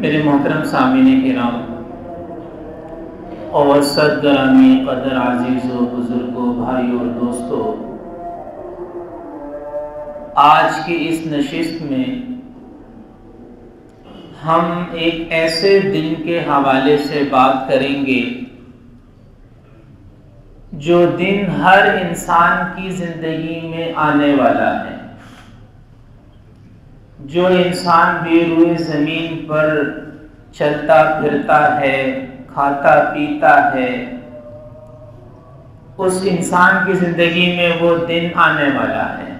میرے محترم سامعین کرام اور صد گرامی قدر عزیزوں، بزرگوں، بھائیوں اور دوستوں، آج کی اس نشست میں ہم ایک ایسے دن کے حوالے سے بات کریں گے جو دن ہر انسان کی زندگی میں آنے والا ہے، جو انسان بھی روئے زمین پر چلتا پھرتا ہے، کھاتا پیتا ہے، اس انسان کی زندگی میں وہ دن آنے والا ہے،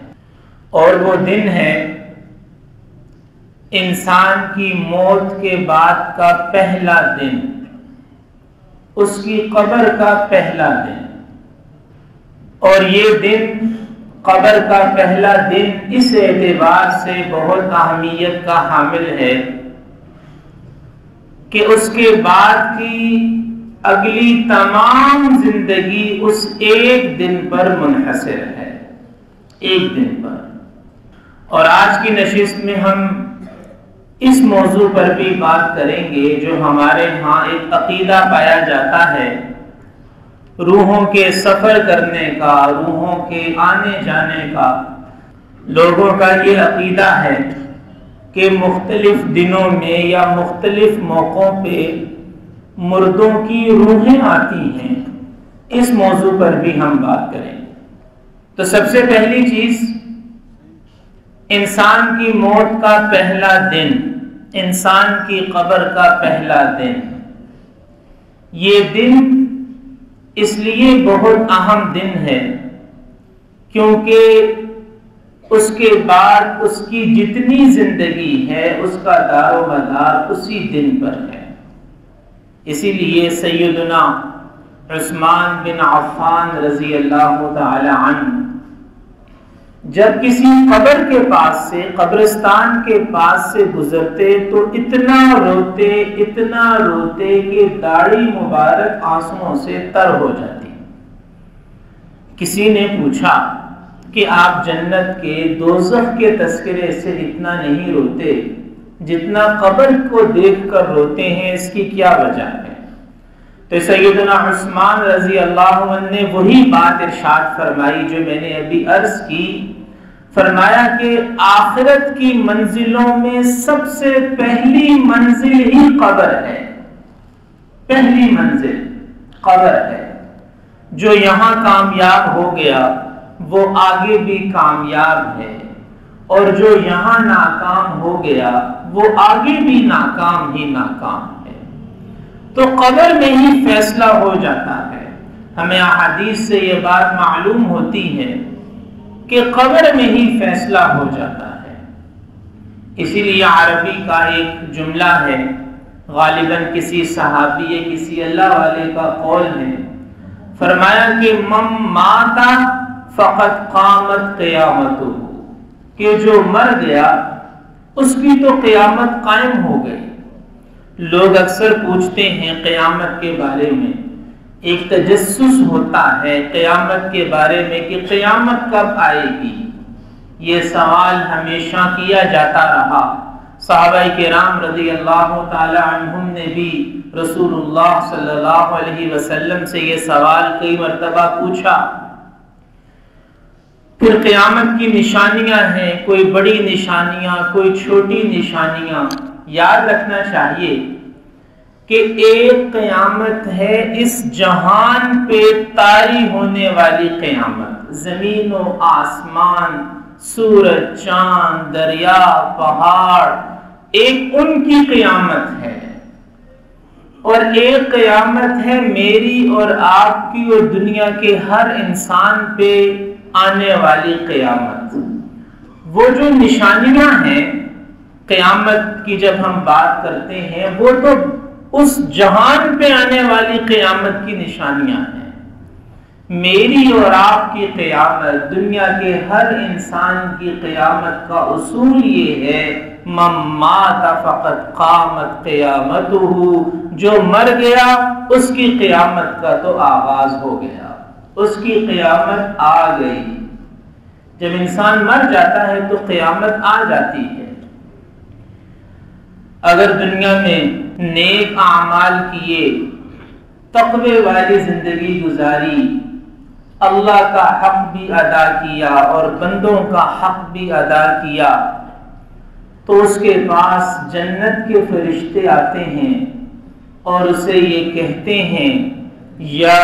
اور وہ دن ہے انسان کی موت کے بعد کا پہلا دن، اس کی قبر کا پہلا دن۔ اور یہ دن، قبر کا پہلا دن، اس اعتبار سے بہت اہمیت کا حامل ہے کہ اس کے بعد کی اگلی تمام زندگی اس ایک دن پر منحصر ہے، ایک دن پر۔ اور آج کی نشست میں ہم اس موضوع پر بھی بات کریں گے جو ہمارے ہاں ایک عقیدہ پایا جاتا ہے، روحوں کے سفر کرنے کا، روحوں کے آنے جانے کا۔ لوگوں کا یہ عقیدہ ہے کہ مختلف دنوں میں یا مختلف موقعوں پہ مردوں کی روحیں آتی ہیں۔ اس موضوع پر بھی ہم بات کریں۔ تو سب سے پہلی چیز، انسان کی موت کا پہلا دن، انسان کی قبر کا پہلا دن۔ یہ دن اس لیے بہت اہم دن ہے کیونکہ اس کے بعد اس کی جتنی زندگی ہے اس کا دار و مدار اسی دن پر ہے۔ اسی لیے سیدنا عثمان بن عفان رضی اللہ تعالی عنہ جب کسی قبر کے پاس سے، قبرستان کے پاس سے گزرتے تو اتنا روتے کہ داڑھی مبارک آنسوؤں سے تر ہو جاتی۔ کسی نے پوچھا کہ آپ جنت کے، دوزخ کے تذکرے سے اتنا نہیں روتے جتنا قبر کو دیکھ کر روتے ہیں، اس کی کیا وجہ ہے؟ تو سیدنا عثمان رضی اللہ عنہ نے وہی بات ارشاد فرمائی جو میں نے ابھی عرض کی۔ فرمایا کہ آخرت کی منزلوں میں سب سے پہلی منزل ہی قبر ہے، پہلی منزل قبر ہے۔ جو یہاں کامیاب ہو گیا وہ آگے بھی کامیاب ہے، اور جو یہاں ناکام ہو گیا وہ آگے بھی ناکام ہی ناکام ہے۔ تو قبر میں ہی فیصلہ ہو جاتا ہے۔ ہمیں احادیث سے یہ بات معلوم ہوتی ہے کہ قبر میں ہی فیصلہ ہو جاتا ہے۔ اسی لیے عربی کا ایک جملہ ہے، غالباً کسی صحابی یا کسی اللہ والے کا قول ہے، فرمایا کہ من مات فقط قامت قیامتہ، کہ جو مر گیا اس کی تو قیامت قائم ہو گئی۔ لوگ اکثر پوچھتے ہیں قیامت کے بارے میں، ایک تجسس ہوتا ہے قیامت کے بارے میں کہ قیامت کب آئے گی۔ یہ سوال ہمیشہ کیا جاتا رہا۔ صحابہ کرام رضی اللہ تعالی عنہم نے بھی رسول اللہ صلی اللہ علیہ وسلم سے یہ سوال کئی مرتبہ پوچھا۔ پھر قیامت کی نشانیاں ہیں، کوئی بڑی نشانیاں، کوئی چھوٹی نشانیاں۔ یاد رکھنا چاہیے کہ ایک قیامت ہے اس جہان پہ طاری ہونے والی قیامت، زمین و آسمان، سورج، چاند، دریا، پہاڑ، ایک ان کی قیامت ہے، اور ایک قیامت ہے میری اور آپ کی اور دنیا کے ہر انسان پہ آنے والی قیامت۔ وہ جو نشانیاں ہیں قیامت کی جب ہم بات کرتے ہیں، وہ تو اس جہان پہ آنے والی قیامت کی نشانیاں ہیں۔ میری اور آپ کی قیامت، دنیا کے ہر انسان کی قیامت کا اصول یہ ہے، من مات فقط قامت قیامتہ، جو مر گیا اس کی قیامت کا تو آغاز ہو گیا، اس کی قیامت آ گئی۔ جب انسان مر جاتا ہے تو قیامت آ جاتی ہے۔ اگر دنیا میں نیک اعمال کیے، تقوی والی زندگی گزاری، اللہ کا حق بھی ادا کیا اور بندوں کا حق بھی ادا کیا، تو اس کے پاس جنت کے فرشتے آتے ہیں اور اسے یہ کہتے ہیں یا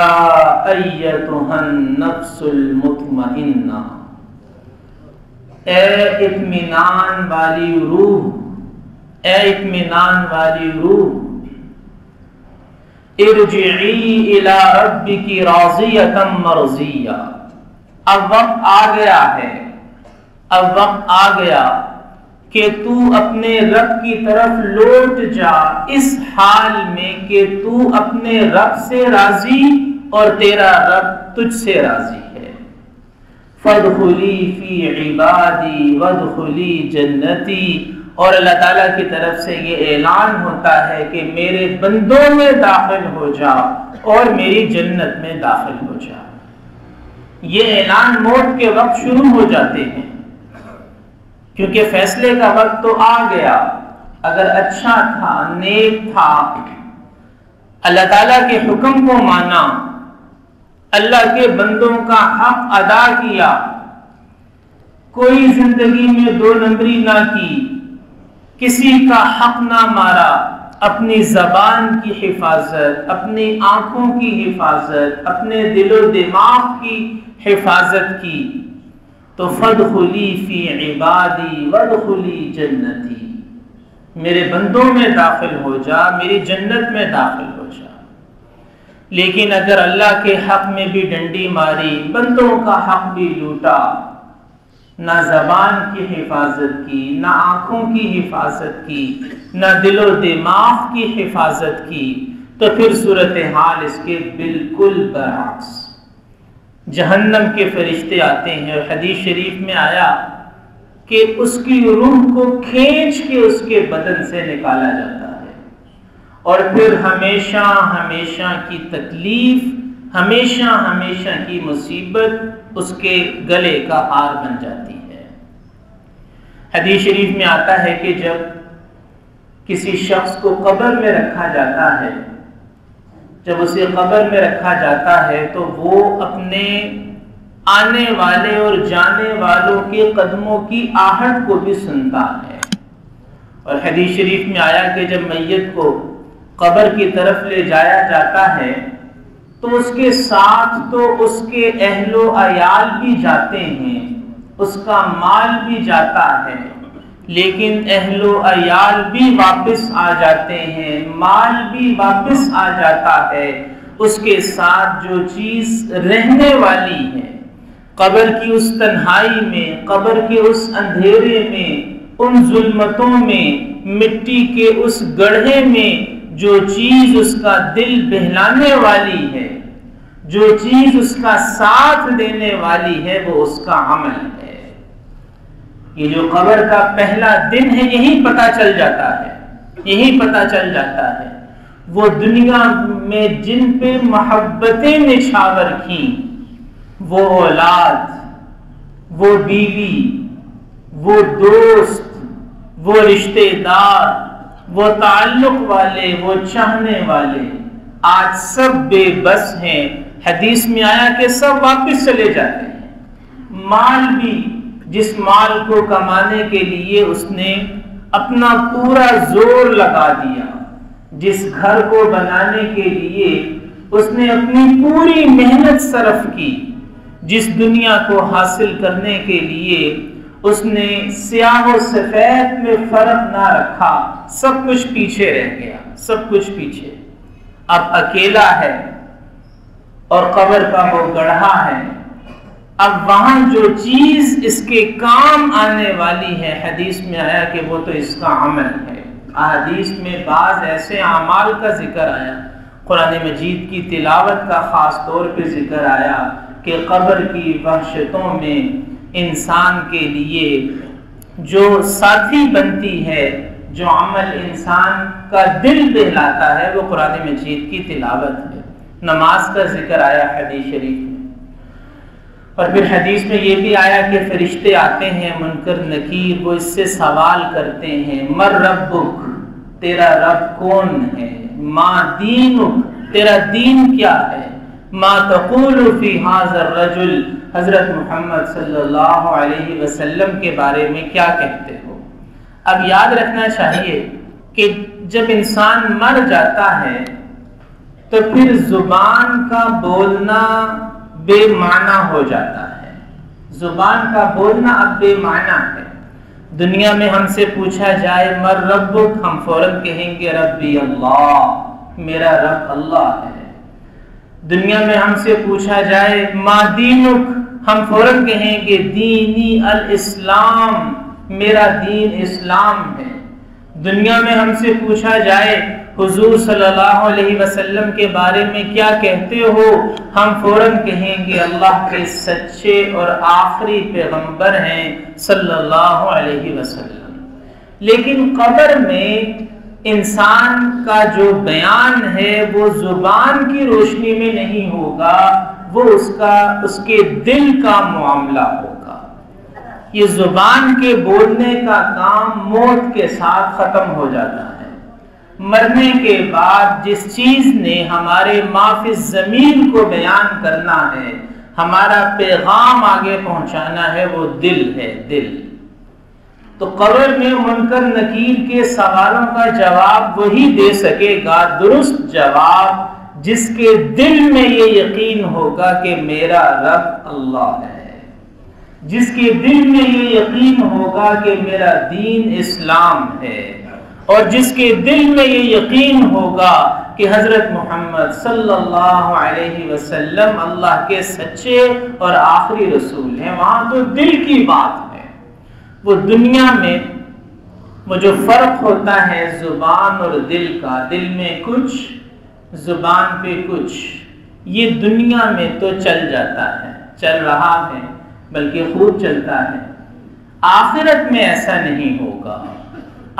ایتھا النفس المطمئنہ، اے اطمینان والی روح، اے اطمینان والی روح، ارجعی الی ربک راضیۃ مرضیہ، اب وقت آ گیا ہے، اب وقت آ گیا کہ تو اپنے رب کی طرف لوٹ جا اس حال میں کہ تو اپنے رب سے راضی اور تیرا رب تجھ سے راضی ہے۔ فادخلی فی عبادی وادخلی جنتی، اور اللہ تعالیٰ کی طرف سے یہ اعلان ہوتا ہے کہ میرے بندوں میں داخل ہو جا اور میری جنت میں داخل ہو جا۔ یہ اعلان موت کے وقت شروع ہو جاتے ہیں، کیونکہ فیصلے کا وقت تو آ گیا۔ اگر اچھا تھا، نیک تھا، اللہ تعالیٰ کے حکم کو مانا، اللہ کے بندوں کا حق ادا کیا، کوئی زندگی میں دو نمبری نہ کی، کسی کا حق نہ مارا، اپنی زبان کی حفاظت، اپنی آنکھوں کی حفاظت، اپنے دل و دماغ کی حفاظت کی، تو فادخلی فی عبادی وادخلی جنتی، میرے بندوں میں داخل ہو جا، میری جنت میں داخل ہو جا۔ لیکن اگر اللہ کے حق میں بھی ڈنڈی ماری، بندوں کا حق بھی لوٹا، نہ زبان کی حفاظت کی، نہ آنکھوں کی حفاظت کی، نہ دل و دماغ کی حفاظت کی، تو پھر صورتحال اس کے بالکل برعکس، جہنم کے فرشتے آتے ہیں، اور حدیث شریف میں آیا کہ اس کی روح کو کھینچ کے اس کے بدن سے نکالا جاتا ہے، اور پھر ہمیشہ ہمیشہ کی تکلیف، ہمیشہ ہمیشہ کی مصیبت اس کے گلے کا ہار بن جاتی ہے۔ حدیث شریف میں آتا ہے کہ جب کسی شخص کو قبر میں رکھا جاتا ہے، جب اسے قبر میں رکھا جاتا ہے تو وہ اپنے آنے والے اور جانے والوں کے قدموں کی آہٹ کو بھی سنتا ہے۔ اور حدیث شریف میں آیا کہ جب میت کو قبر کی طرف لے جایا جاتا ہے تو اس کے ساتھ تو اس کے اہل و عیال بھی جاتے ہیں، اس کا مال بھی جاتا ہے، لیکن اہل و عیال بھی واپس آ جاتے ہیں، مال بھی واپس آ جاتا ہے، اس کے ساتھ جو چیز رہنے والی ہے، قبر کی اس تنہائی میں، قبر کے اس اندھیرے میں، ان ظلمتوں میں، مٹی کے اس گڑھے میں جو چیز اس کا دل بہلانے والی ہے، جو چیز اس کا ساتھ دینے والی ہے، وہ اس کا عمل ہے۔ یہ جو قبر کا پہلا دن ہے، یہی پتہ چل جاتا ہے، یہی پتہ چل جاتا ہے وہ دنیا میں جن پہ محبتیں نچھاور کیں، وہ اولاد، وہ بیوی، وہ دوست، وہ رشتہ دار، وہ تعلق والے، وہ چاہنے والے، آج سب بے بس ہیں۔ حدیث میں آیا کہ سب واپس چلے جاتے ہیں۔ مال بھی، جس مال کو کمانے کے لیے اس نے اپنا پورا زور لگا دیا، جس گھر کو بنانے کے لیے اس نے اپنی پوری محنت صرف کی، جس دنیا کو حاصل کرنے کے لیے اس نے سیاہ و سفید میں فرق نہ رکھا، سب کچھ پیچھے رہ گیا، سب کچھ پیچھے، اب اکیلا ہے اور قبر کا وہ گڑھا ہے۔ اب وہاں جو چیز اس کے کام آنے والی ہے، حدیث میں آیا کہ وہ تو اس کا عمل ہے۔ احادیث میں بعض ایسے اعمال کا ذکر آیا، قرآن مجید کی تلاوت کا خاص طور پہ ذکر آیا کہ قبر کی وحشتوں میں انسان کے لیے جو ساتھی بنتی ہے، جو عمل انسان کا دل بہلاتا ہے، وہ قرآن مجید کی تلاوت ہے۔ نماز کا ذکر آیا حدیث شریف میں، اور پھر حدیث میں یہ بھی آیا کہ فرشتے آتے ہیں منکر نکیر، وہ اس سے سوال کرتے ہیں من ربک، تیرا رب کون ہے، ما دینک، تیرا دین کیا ہے، ما تقول فی ھذا الرجل، حضرت محمد صلی اللہ علیہ وسلم کے بارے میں کیا کہتے ہو۔ اب یاد رکھنا چاہیے کہ جب انسان مر جاتا ہے تو پھر زبان کا بولنا بے معنی ہو جاتا ہے، زبان کا بولنا اب بے معنی ہے۔ دنیا میں ہم سے پوچھا جائے مر ربک، ہم فوراً کہیں گے ربی اللہ، میرا رب اللہ ہے۔ دنیا میں ہم سے پوچھا جائے ما دینک، ہم فوراً کہیں گے دینی الاسلام، میرا دین اسلام ہے۔ دنیا میں ہم سے پوچھا جائے حضور صلی اللہ علیہ وسلم کے بارے میں کیا کہتے ہو، ہم فوراً کہیں گے اللہ کے سچے اور آخری پیغمبر ہیں صلی اللہ علیہ وسلم۔ لیکن قبر میں انسان کا جو بیان ہے وہ زبان کی روشنی میں نہیں ہوگا، وہ اس کے دل کا معاملہ ہوگا۔ یہ زبان کے بولنے کا کام موت کے ساتھ ختم ہو جاتا ہے۔ مرنے کے بعد جس چیز نے ہمارے ما فی الضمیر کو بیان کرنا ہے، ہمارا پیغام آگے پہنچانا ہے، وہ دل ہے، دل۔ تو قبر میں منکر نکیر کے سوالوں کا جواب وہی دے سکے گا، درست جواب، جس کے دل میں یہ یقین ہوگا کہ میرا رب اللہ ہے، جس کے دل میں یہ یقین ہوگا کہ میرا دین اسلام ہے، اور جس کے دل میں یہ یقین ہوگا کہ حضرت محمد صلی اللہ علیہ وسلم اللہ کے سچے اور آخری رسول ہیں۔ وہاں تو دل کی بات ہے، وہ دنیا میں وہ جو فرق ہوتا ہے زبان اور دل کا، دل میں کچھ زبان پہ کچھ، یہ دنیا میں تو چل جاتا ہے، چل رہا ہے، بلکہ خوب چلتا ہے۔ آخرت میں ایسا نہیں ہوگا۔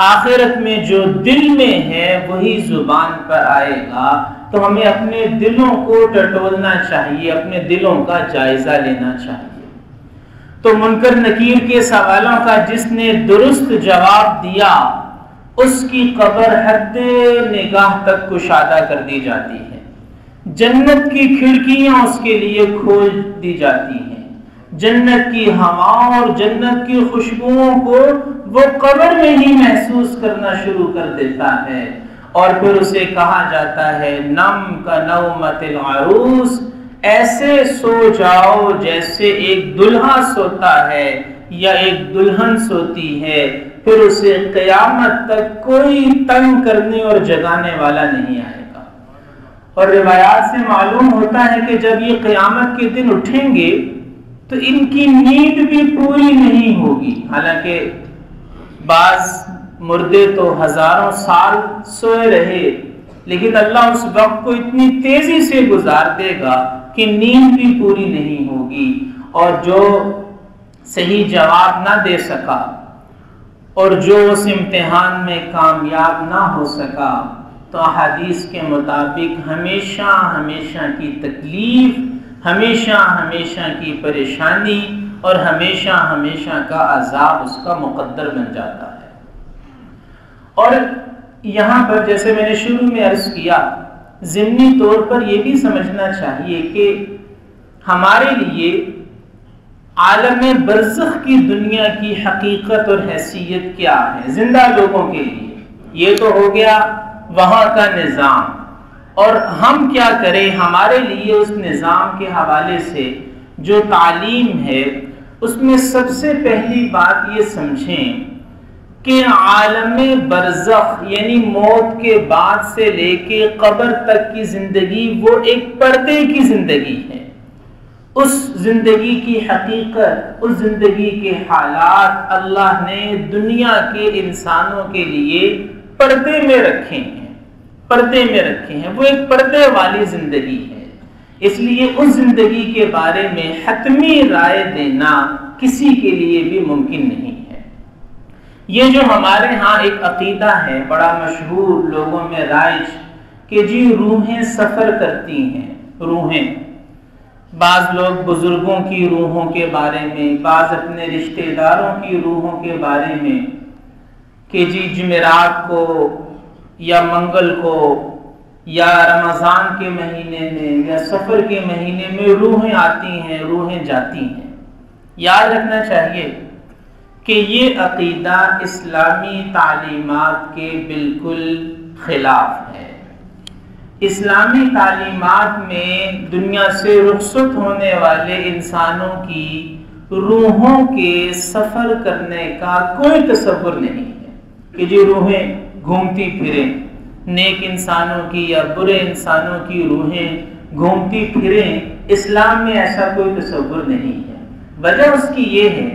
آخرت میں جو دل میں ہے وہی زبان پر آئے گا۔ تو ہمیں اپنے دلوں کو ٹٹولنا چاہیے، اپنے دلوں کا جائزہ لینا چاہیے۔ تو منکر نکیر کے سوالوں کا جس نے درست جواب دیا، اس کی قبر حد نگاہ تک کشادہ کر دی جاتی ہے، جنت کی کھڑکیاں اس کے لیے کھول دی جاتی ہیں، جنت کی ہوا اور جنت کی خوشبوؤں کو وہ قبر میں ہی محسوس کرنا شروع کر دیتا ہے، اور پھر اسے کہا جاتا ہے نم کا نومت العروس، ایسے سو جاؤ جیسے ایک دلہا سوتا ہے یا ایک دلہن سوتی ہے، پھر اسے قیامت تک کوئی تنگ کرنے اور جگانے والا نہیں آئے گا۔ اور روایات سے معلوم ہوتا ہے کہ جب یہ قیامت کے دن اٹھیں گے تو ان کی نیند بھی پوری نہیں ہوگی، حالانکہ بعض مردے تو ہزاروں سال سوئے رہے، لیکن اللہ اس وقت کو اتنی تیزی سے گزار دے گا کہ نیند بھی پوری نہیں ہوگی، اور جو صحیح جواب نہ دے سکا اور جو اس امتحان میں کامیاب نہ ہو سکا، تو احادیث کے مطابق ہمیشہ ہمیشہ کی تکلیف، ہمیشہ ہمیشہ کی پریشانی اور ہمیشہ ہمیشہ کا عذاب اس کا مقدر بن جاتا ہے۔ اور یہاں پر جیسے میں نے شروع میں عرض کیا، ضمنی طور پر یہ بھی سمجھنا چاہیے کہ ہمارے لیے عالم برزخ کی دنیا کی حقیقت اور حیثیت کیا ہے زندہ لوگوں کے لیے۔ یہ تو ہو گیا وہاں کا نظام، اور ہم کیا کریں ہمارے لیے اس نظام کے حوالے سے جو تعلیم ہے، اس میں سب سے پہلی بات یہ سمجھیں کہ عالم برزخ یعنی موت کے بعد سے لے کے قبر تک کی زندگی وہ ایک پردے کی زندگی ہے۔ اس زندگی کی حقیقت، اس زندگی کے حالات اللہ نے دنیا کے انسانوں کے لیے پردے میں رکھے ہیں، پردے میں رکھے ہیں، وہ ایک پردے والی زندگی ہے۔ اس لیے اس زندگی کے بارے میں حتمی رائے دینا کسی کے لیے بھی ممکن نہیں ہے۔ یہ جو ہمارے ہاں ایک عقیدہ ہے بڑا مشہور لوگوں میں رائج کہ جی روحیں سفر کرتی ہیں، روحیں، بعض لوگ بزرگوں کی روحوں کے بارے میں، بعض اپنے رشتہ داروں کی روحوں کے بارے میں کہ جی جمعرات کو یا منگل کو یا رمضان کے مہینے میں یا سفر کے مہینے میں روحیں آتی ہیں، روحیں جاتی ہیں۔ یاد رکھنا چاہیے کہ یہ عقیدہ اسلامی تعلیمات کے بالکل خلاف ہے۔ اسلامی تعلیمات میں دنیا سے رخصت ہونے والے انسانوں کی روحوں کے سفر کرنے کا کوئی تصور نہیں ہے کہ جی روحیں گھومتی پھریں، نیک انسانوں کی یا برے انسانوں کی روحیں گھومتی پھریں۔ اسلام میں ایسا کوئی تصور نہیں ہے۔ وجہ اس کی یہ ہے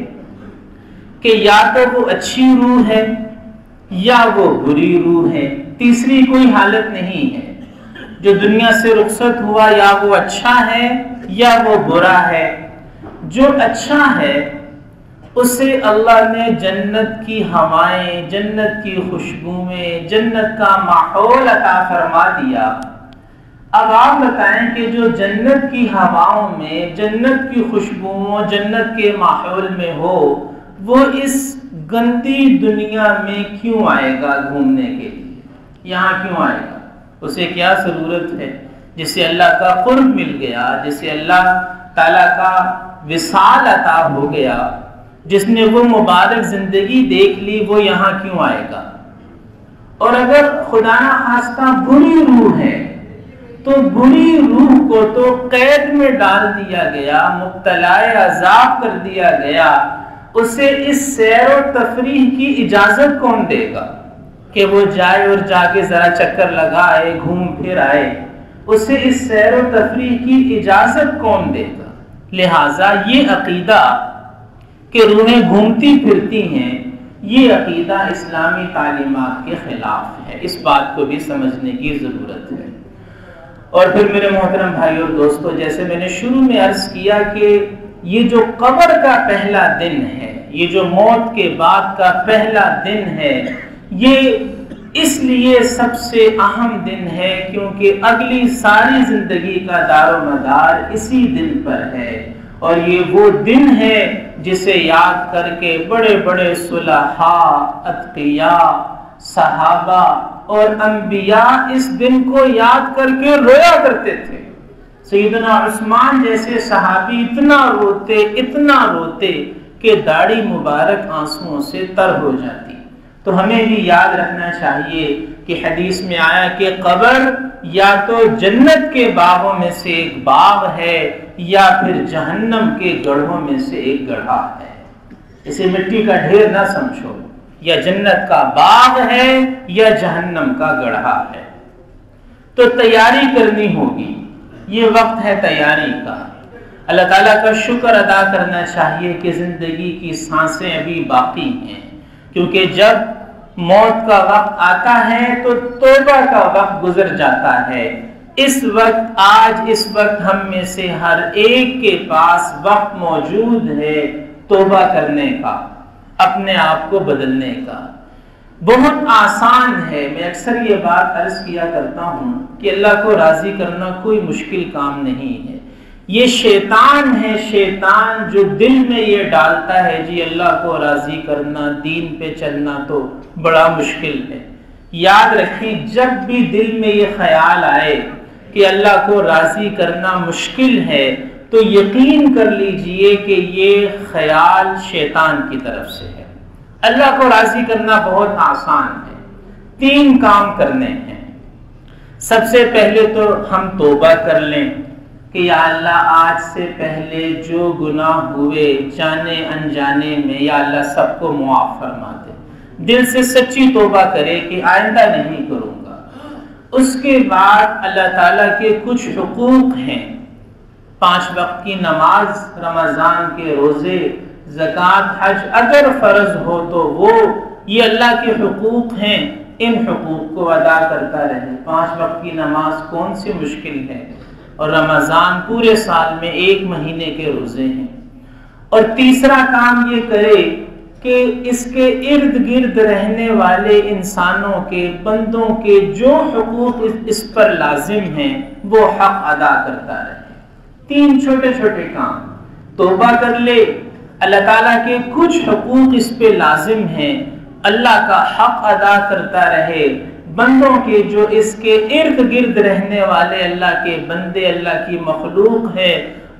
کہ یا تو وہ اچھی روح ہے یا وہ بری روح ہے، تیسری کوئی حالت نہیں ہے۔ جو دنیا سے رخصت ہوا یا وہ اچھا ہے یا وہ برا ہے۔ جو اچھا ہے اسے اللہ نے جنت کی ہوائیں، جنت کی خوشبوئیں، جنت کا ماحول عطا فرما دیا۔ اب آپ بتائیں کہ جو جنت کی ہواؤں میں، جنت کی خوشبوؤں، جنت کے ماحول میں ہو، وہ اس گندی دنیا میں کیوں آئے گا گھومنے کے لیے؟ یہاں کیوں آئے گا؟ اسے کیا ضرورت ہے؟ جسے اللہ کا قرب مل گیا، جسے اللہ تعالیٰ کا وصال عطا ہو گیا، جس نے وہ مبارک زندگی دیکھ لی، وہ یہاں کیوں آئے گا؟ اور اگر خدا نخواستہ بری روح ہے تو بری روح کو تو قید میں ڈال دیا گیا، مبتلا عذاب کر دیا گیا، اسے اس سیر و تفریح کی اجازت کون دے گا کہ وہ جائے اور جا کے ذرا چکر لگائے، گھوم پھر آئے؟ اسے اس سیر و تفریح کی اجازت کون دے گا؟ لہٰذا یہ عقیدہ کہ روحیں گھومتی پھرتی ہیں، یہ عقیدہ اسلامی تعلیمات کے خلاف ہے۔ اس بات کو بھی سمجھنے کی ضرورت ہے۔ اور پھر میرے محترم بھائی اور دوستو، جیسے میں نے شروع میں عرض کیا کہ یہ جو قبر کا پہلا دن ہے، یہ جو موت کے بعد کا پہلا دن ہے، یہ اس لیے سب سے اہم دن ہے کیونکہ اگلی ساری زندگی کا دار و مدار اسی دن پر ہے۔ اور یہ وہ دن ہے جسے یاد کر کے بڑے بڑے صلحاء، اتقیاء، صحابہ اور انبیاء اس دن کو یاد کر کے رویا کرتے تھے۔ سیدنا عثمان جیسے صحابی اتنا روتے کہ داڑھی مبارک آنسوؤں سے تر ہو جاتی۔ تو ہمیں بھی یاد رکھنا چاہیے کہ حدیث میں آیا کہ قبر یا تو جنت کے باغوں میں سے ایک باغ ہے یا پھر جہنم کے گڑھوں میں سے ایک گڑھا ہے۔ اسے مٹی کا ڈھیر نہ سمجھو، یا جنت کا باغ ہے یا جہنم کا گڑھا ہے۔ تو تیاری کرنی ہوگی، یہ وقت ہے تیاری کا۔ اللہ تعالیٰ کا شکر ادا کرنا چاہیے کہ زندگی کی سانسیں ابھی باقی ہیں، کیونکہ جب موت کا وقت آتا ہے تو توبہ کا وقت گزر جاتا ہے۔ اس وقت ہم میں سے ہر ایک کے پاس وقت موجود ہے توبہ کرنے کا، اپنے آپ کو بدلنے کا۔ بہت آسان ہے، میں اکثر یہ بات عرض کیا کرتا ہوں کہ اللہ کو راضی کرنا کوئی مشکل کام نہیں ہے۔ یہ شیطان ہے، شیطان جو دل میں یہ ڈالتا ہے جی اللہ کو راضی کرنا، دین پہ چلنا تو بڑا مشکل ہے۔ یاد رکھیں، جب بھی دل میں یہ خیال آئے کہ اللہ کو راضی کرنا مشکل ہے تو یقین کر لیجئے کہ یہ خیال شیطان کی طرف سے ہے۔ اللہ کو راضی کرنا بہت آسان ہے۔ 3 کام کرنے ہیں۔ سب سے پہلے تو ہم توبہ کر لیں کہ یا اللہ آج سے پہلے جو گناہ ہوئے جانے انجانے میں، یا اللہ سب کو معاف فرما دے۔ دل سے سچی توبہ کرے کہ آئندہ نہیں کروں گا۔ اس کے بعد اللہ تعالیٰ کے کچھ حقوق ہیں، 5 وقت کی نماز، رمضان کے روزے، زکوٰۃ، حج اگر فرض ہو تو وہ، یہ اللہ کے حقوق ہیں، ان حقوق کو ادا کرتا رہے۔ 5 وقت کی نماز کون سی مشکل ہے، اور رمضان پورے سال میں 1 مہینے کے روزے ہیں۔ اور تیسرا کام یہ کرے کہ اس کے ارد گرد رہنے والے انسانوں کے، بندوں کے جو حقوق اس پر لازم ہیں وہ حق ادا کرتا رہے۔ 3 چھوٹے چھوٹے کام، توبہ کر لے، اللہ تعالیٰ کے کچھ حقوق اس پہ لازم ہیں، اللہ کا حق ادا کرتا رہے، بندوں کے جو اس کے ارد گرد رہنے والے اللہ کے بندے اللہ کی مخلوق ہے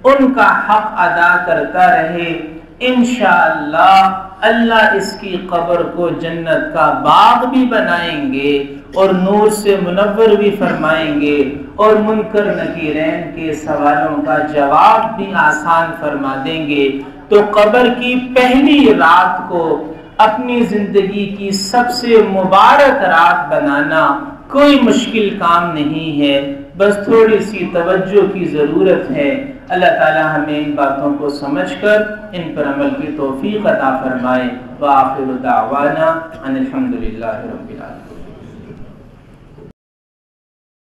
ان کا حق ادا کرتا رہے، انشاءاللہ اللہ اس کی قبر کو جنت کا باغ بھی بنائیں گے اور نور سے منور بھی فرمائیں گے اور منکر نکیرین کے سوالوں کا جواب بھی آسان فرما دیں گے۔ تو قبر کی پہلی رات کو اپنی زندگی کی سب سے مبارک رات بنانا کوئی مشکل کام نہیں ہے، بس تھوڑی سی توجہ کی ضرورت ہے۔ اللہ تعالی ہمیں ان باتوں کو سمجھ کر ان پر عمل کی توفیق عطا فرمائے۔ وآخر دعوانا ان الحمدللہ رب العالمین۔